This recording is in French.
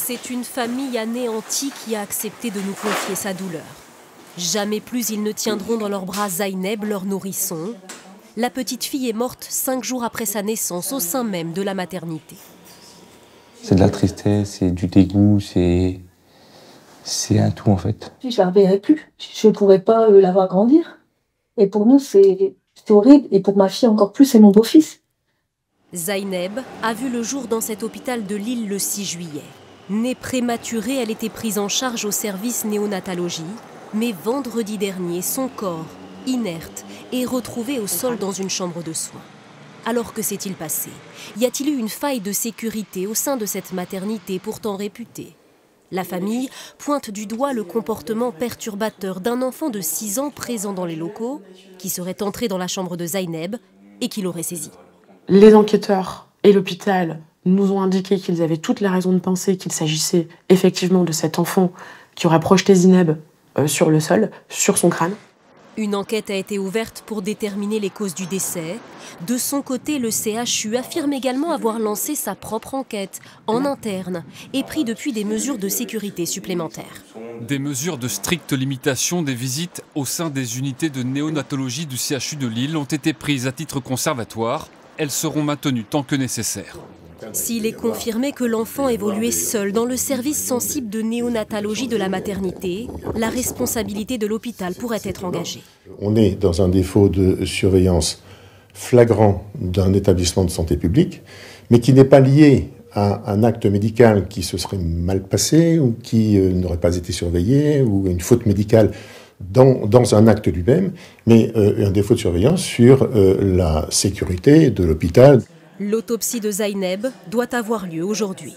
C'est une famille anéantie qui a accepté de nous confier sa douleur. Jamais plus ils ne tiendront dans leurs bras Zaineb, leur nourrisson. La petite fille est morte 5 jours après sa naissance, au sein même de la maternité. C'est de la tristesse, c'est du dégoût, c'est un tout en fait. Je ne la reverrai plus, je ne pourrai pas la voir grandir. Et pour nous, c'est horrible, et pour ma fille encore plus, c'est mon beau-fils. Zaineb a vu le jour dans cet hôpital de Lille le 6 juillet. Née prématurée, elle était prise en charge au service néonatologie. Mais vendredi dernier, son corps, inerte, est retrouvé au sol dans une chambre de soins. Alors que s'est-il passé? Y a-t-il eu une faille de sécurité au sein de cette maternité pourtant réputée? La famille pointe du doigt le comportement perturbateur d'un enfant de 6 ans présent dans les locaux, qui serait entré dans la chambre de Zaineb et qui l'aurait saisi. Les enquêteurs et l'hôpital nous ont indiqué qu'ils avaient toutes les raisons de penser qu'il s'agissait effectivement de cet enfant qui aurait projeté Zaineb sur le sol, sur son crâne. Une enquête a été ouverte pour déterminer les causes du décès. De son côté, le CHU affirme également avoir lancé sa propre enquête en interne et pris depuis des mesures de sécurité supplémentaires. Des mesures de stricte limitation des visites au sein des unités de néonatologie du CHU de Lille ont été prises à titre conservatoire. Elles seront maintenues tant que nécessaire. S'il est confirmé que l'enfant évoluait seul dans le service sensible de néonatologie de la maternité, la responsabilité de l'hôpital pourrait être engagée. On est dans un défaut de surveillance flagrant d'un établissement de santé publique, mais qui n'est pas lié à un acte médical qui se serait mal passé ou qui n'aurait pas été surveillé ou une faute médicale dans un acte lui-même, mais un défaut de surveillance sur la sécurité de l'hôpital. L'autopsie de Zaineb doit avoir lieu aujourd'hui.